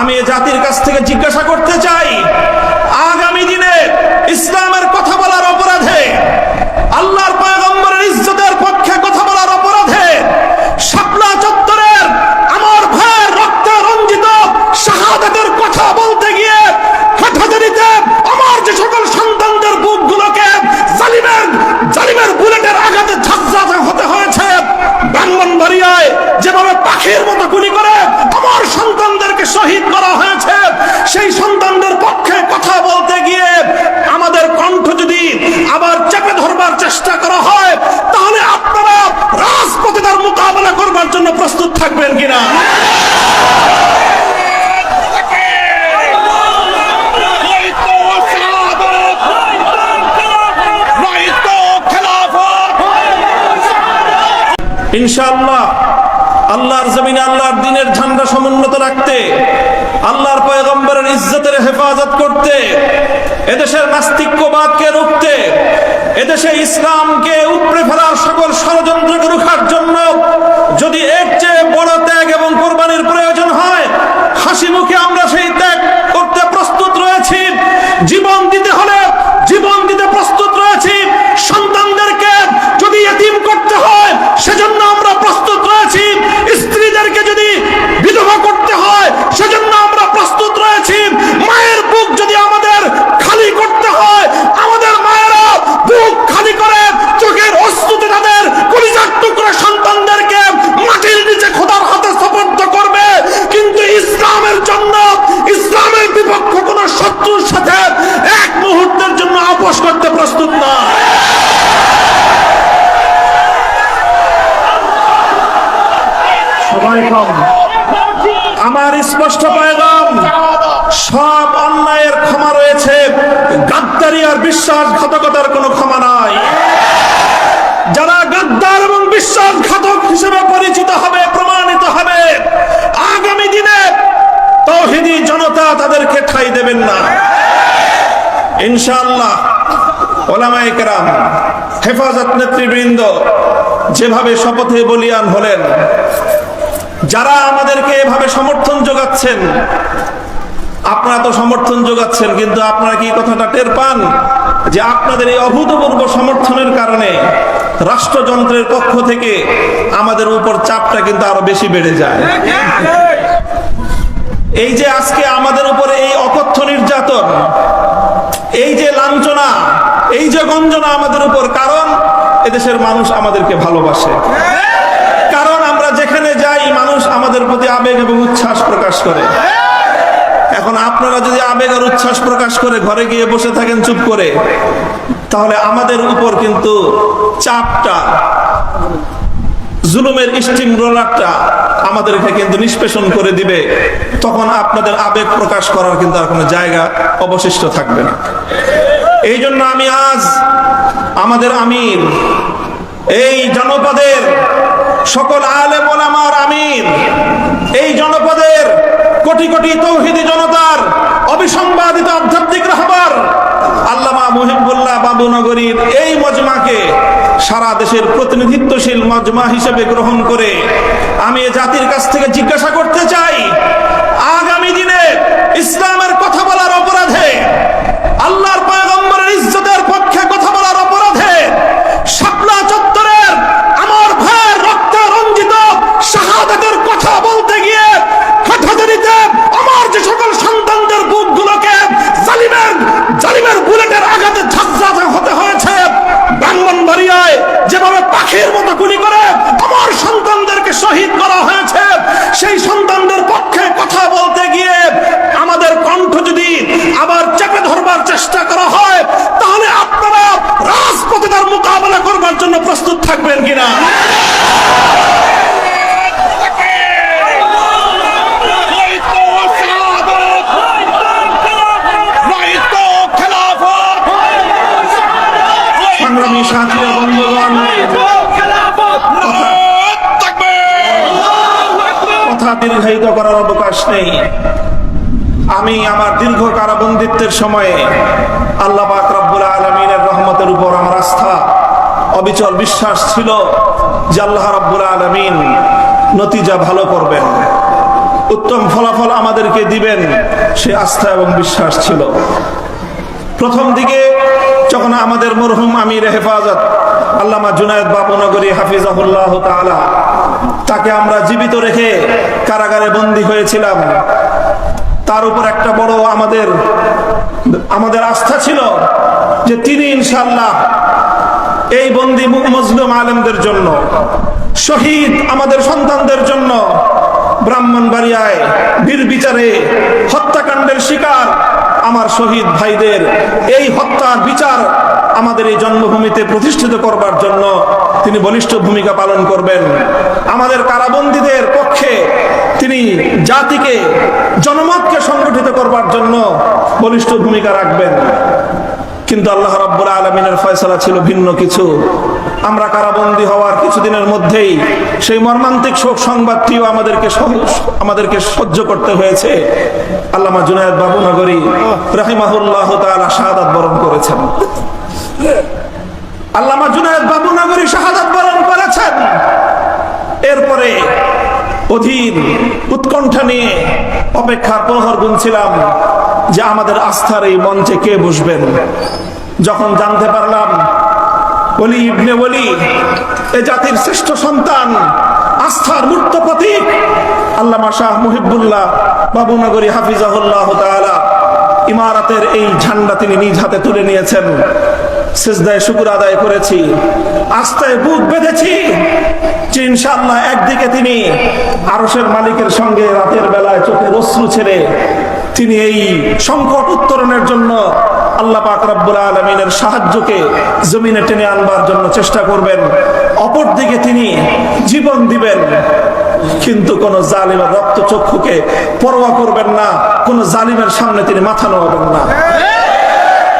আমি এ জাতির কাছ থেকে জিজ্ঞাসা করতে চাই, আগামী দিনে ইসলামের কথা বলার অপরাধে, আল্লাহর পয়গম্বরের ইজ্জতের পক্ষে কথা বলার অপরাধে শাপলা চত্বরের আমার ভাইয়ের রক্তে রঞ্জিত শাহাদাতের কথা বলতে গিয়ে হাটহাজারীতে আমার যে সকল সন্তানদের বুকগুলোকে জালিমের বুলেটের আঘাতে ঝাঁঝরা হতে হয়েছে, ব্রাহ্মণবাড়িয়ায় যেভাবে পাখির মতো গুলি করে আমার সন্তানদেরকে শহীদ করা হয়েছে, সেই সন্তানদের পক্ষে কথা বলতে গিয়ে আমাদের কণ্ঠ যদি আবার চেপে ধরবার চেষ্টা করা হয়, তাহলে আপনারা রাজপথে তার মোকাবেলা করবার জন্য প্রস্তুত থাকবেন কিনা? ইনশাআল্লাহ আল্লাহর জমিনে আল্লাহর দ্বীনের ঝান্ডা সমুন্নত রাখতে, আল্লাহর পয়গম্বরের ইজ্জতের হেফাজত করতে, এদেশের নাস্তিক্যবাদকে রুখতে, এদেশে ইসলামকে উপড়ে ফেলার সকল ষড়যন্ত্রকে রুখার জন্য যদি এর চেয়ে বড় ত্যাগ এবং কোরবানির প্রয়োজন হয়, হাসি মুখে আমরা সেই ত্যাগ করতে প্রস্তুত রয়েছি। জীবন দিতে হলে জীবন দিতে প্রস্তুত রয়েছি। সন্তানদেরকে যদি এতিম করতে হয় সেজন্য আমরা প্রস্তুত রয়েছি। স্ত্রীদেরকে যদি বিধবা করতে হয় সেজন্য আমরা প্রস্তুত রয়েছি। মায়ের বুক যদি আমাদের খালি করতে হয়, আমাদের মায়েরা বুক খালি করে চোখের অশ্রুতে তাদের কলিজার টুকরা সন্তানদেরকে মাটির নিচে খোদার হাতে সুপর্দ করবে। কিন্তু ইসলামের জন্য, ইসলামের বিপক্ষ কোন শত্রুর সাথে এক মুহূর্তের জন্য আপোষ করতে প্রস্তুত না। আমার স্পষ্ট পয়গাম, সব অন্যায়ের ক্ষমা রয়েছে, গাদ্দারি আর বিশ্বাসঘাতকতার কোনো ক্ষমা নাই। যারা গাদ্দার এবং বিশ্বাসঘাতক হিসেবে পরিচিত হবে, প্রমাণিত হবে, আগামী দিনে তাওহীদি জনতা তাদেরকে ঠাঁই দেবেন না ইনশাআল্লাহ। ওলামায়ে কেরাম, হেফাজত নেতৃবৃন্দ যেভাবে শপথে বলিয়ান হলেন, যারা আমাদেরকে এভাবে সমর্থন যোগাচ্ছেন, আপনারা তো সমর্থন যোগাচ্ছেন, কিন্তু আপনারা কি কথাটা টের পান যে আপনাদের এই অভূতপূর্ব সমর্থনের কারণে রাষ্ট্রযন্ত্রের পক্ষ থেকে আমাদের উপর চাপটা কিন্তু আরো বেশি বেড়ে যায়। এই যে আজকে আমাদের উপরে এই অকথ্য নির্যাতন, এই যে লাঞ্ছনা, এই যে গঞ্জনা আমাদের উপর, কারণ এদেশের মানুষ আমাদেরকে ভালোবাসে, কারণ আমরা যেখানে যাই মানুষ আমাদের প্রতি আবেগ এবং উচ্ছ্বাস প্রকাশ করে। এখন আপনারা যদি আবেগ আর উচ্ছ্বাস প্রকাশ করে ঘরে গিয়ে বসে থাকেন চুপ করে, তাহলে আমাদের উপর কিন্তু চাপটা, জুলুমের স্টিম রোলারটা আমাদেরকে কিন্তু নিষ্পেষণ করে দিবে। তখন আপনাদের আবেগ প্রকাশ করার কিন্তু আর কোনো জায়গা অবশিষ্ট থাকবে না। এই জন্য আমি আজ আমাদের আমির, এই জনপদের সকল আলেম ওলামার আমির, এই জনপদের কোটি কোটি তাওহীদি জনতার অবিসংবাদিত আধ্যাত্মিক রাহবার আল্লামা মুহিবুল্লাহ বাবুনগরীর এই মজমাকে সারা দেশের প্রতিনিধিত্বশীল মজমা হিসেবে গ্রহণ করে আমি এ জাতির কাছ থেকে জিজ্ঞাসা করতে চাই, আগামী দিনে ইসলামের কথা বলার অপরাধে, আল্লাহর পয়গম্বরের ইজ্জতের পক্ষে কথা বলার অপরাধে শাপলা চত্বরের আমার ভাইয়ের রক্তে রঞ্জিত শাহাদাতের কথা বলতে গিয়ে হাটহাজারীতে আমার যে সকল সন্তানদের বুকগুলোকে জালিমের বুলেটের আঘাতে ঝাঁঝরা হতে হয়েছে, ব্রাহ্মণবাড়িয়ায় যেভাবে পাখির মতো গুলি করে আমার সন্তানদেরকে শহীদ করা হয়েছে, সেই সন্তানদের পক্ষে কথা বলতে গিয়ে আমাদের কণ্ঠ যদি আবার চেপে ধরবার চেষ্টা করা হয়, তাহলে আপনারা রাজপথে তার মোকাবেলা করবার জন্য প্রস্তুত থাকবেন কিনা? সংগ্রামী সাথী বন্ধুগণ, কথা দীর্ঘায়িত করার অবকাশ নেই। আমি আমার দীর্ঘ কারাবন্দিত্বের সময়ে আল্লাহ পাক রব্বুল আলামিনের রহমতের উপর আমার আস্থা, অবিচল বিশ্বাস ছিল যে আল্লাহ রব্বুল আলামিন নতিজা ভালো করবেন। উত্তম ফলাফল আমাদেরকে দিবেন সে আস্থা এবং বিশ্বাস ছিল। প্রথম দিকে যখন আমাদের মরহুম আমির হেফাজত আল্লামা জুনায়েদ বাবুনগরী হাফিজাহুল্লাহ তাআলা, তাকে আমরা জীবিত রেখে কারাগারে বন্দী হয়েছিলাম, তার উপর একটা বড় আমাদের আস্থা ছিল যে তিনি ইনশাআল্লাহ এই বন্দী মজলুম আলেমদের জন্য, শহীদ আমাদের সন্তানদের জন্য, ব্রাহ্মণবাড়িয়ায় নির্বিচারে হত্যাকাণ্ডের শিকার আমার শহীদ ভাইদের এই হত্যার বিচার আমাদের এই জন্মভূমিতে প্রতিষ্ঠিত করবার জন্য তিনি বলিষ্ঠ ভূমিকা পালন করবেন। আমাদের কারাবন্দীদের পক্ষে তিনি জাতিকে, জনমতকে সংগঠিত করবার জন্য বলিষ্ঠ ভূমিকা রাখবেন। কিন্তু আল্লাহ রাব্বুল আলামিনের ফয়সালা ছিল ভিন্ন কিছু। আমরা কারাবন্দী হওয়ার কিছুদিনের মধ্যেই সেই মর্মান্তিক শোক সংবাদটিও আমাদেরকে সহ্য করতে হয়েছে। আল্লামা জুনায়েদ বাবুনগরী রাহিমাহুল্লাহ তাআলা শাহাদাত বরণ করেছেন। আল্লামা জুনায়েদ বাবুনগরী শাহাদাত বরণ করেছেন। এরপরে অধীর উৎকণ্ঠা নিয়ে অপেক্ষার প্রহর গুনছিলাম যে আমাদের আস্থার এই মঞ্চে কে বসবেন। যখন জানতে পারলাম ওলি ইবনে ওলি, এ জাতির শ্রেষ্ঠ সন্তান, আস্থার মূর্ত প্রতীক আল্লামা শাহ মুহিবুল্লাহ বাবুনগরী হাফিজাহুল্লাহ তাআলা ইমারতের এই ঝান্ডা তিনি নিজ হাতে তুলে নিয়েছেন, সিজদায় শুকর আদায় করেছি, আস্থায় বুক বেঁধেছি যে ইনশাআল্লাহ একদিকে তিনি আরশের মালিকের সঙ্গে রাতের বেলায় চোখের অশ্রু ছেড়ে তিনি এই সংকট উত্তরণের জন্য আল্লাহ পাক রব্বুল আলামিনের সাহায্যকে জমিনে টেনে আনবার জন্য চেষ্টা করবেন। অপরদিকে তিনি জীবন দিবেন, কিন্তু কোন জালিমের রক্তচক্ষুকে পরোয়া করবেন না, কোন জালিমের সামনে তিনি মাথা নোয়াবেন না।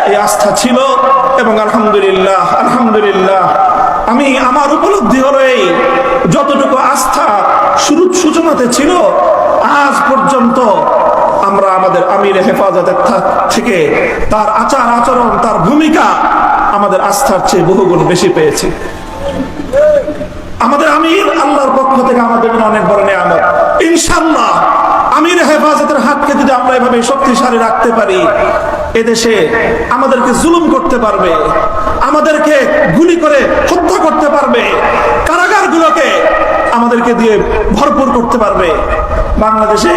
এই আস্থা ছিল এবং আলহামদুলিল্লাহ আমি আমার উপলব্ধি হলো এই যতটুকু আস্থা শুরুর সূচনাতে ছিল, আজ পর্যন্ত আমরা আমাদের আমির হেফাজতের থেকে তার আচার আচরণ, তার ভূমিকা আমাদের আস্থার চেয়ে বহুগুণ বেশি পেয়েছি। আমাদের আমির আল্লাহর পক্ষ থেকে আমাদের অনেক বড় নিয়ামত। ইনশাআল্লাহ আমির হেফাজতের হাতকে যদি আমরা এভাবে শক্তিশালী রাখতে পারি, এদেশে আমাদেরকে জুলুম করতে পারবে, আমাদেরকে গুলি করে হত্যা করতে পারবে, কারাগারগুলোকে আমাদেরকে দিয়ে ভরপুর করতে পারবে। বাংলাদেশে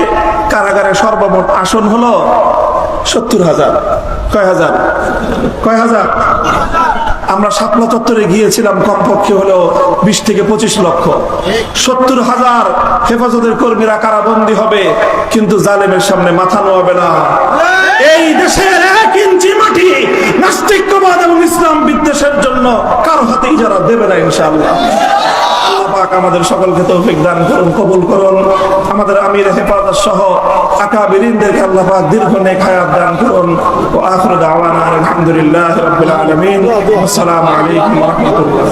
কারাগারের সর্বমোট আসন হলো ৭০,০০০। কয় হাজার? আমরা শাপলা চত্বরে গিয়েছিলাম, কমপক্ষে হলো ২০ থেকে ২৫ লক্ষ। ৭০,০০০ হেফাজতের কর্মীরা কারাবন্দী হবে, কিন্তু জালেমের সামনে মাথা নোয়াবে না। এই দেশের ১ ইঞ্চি মাটি নাস্তিক্যবাদ এবং ইসলাম বিদ্বেষের জন্য কারো হাতেই যারা দেবে না ইনশাআল্লাহ। আল্লাহ পাক আমাদের সকলকে তৌফিক দান করুন, কবুল করুন। আমাদের আমির হেফাজত সহ আকাবিরিনদেরকে আল্লাহ পাক দীর্ঘ নেক হায়াত দান করুন। ওয়া আখিরু দাওয়ানা আলহামদুলিল্লাহি রাব্বিল আলামিন। আসসালামু আলাইকুম ওয়া রাহমাতুল্লাহ।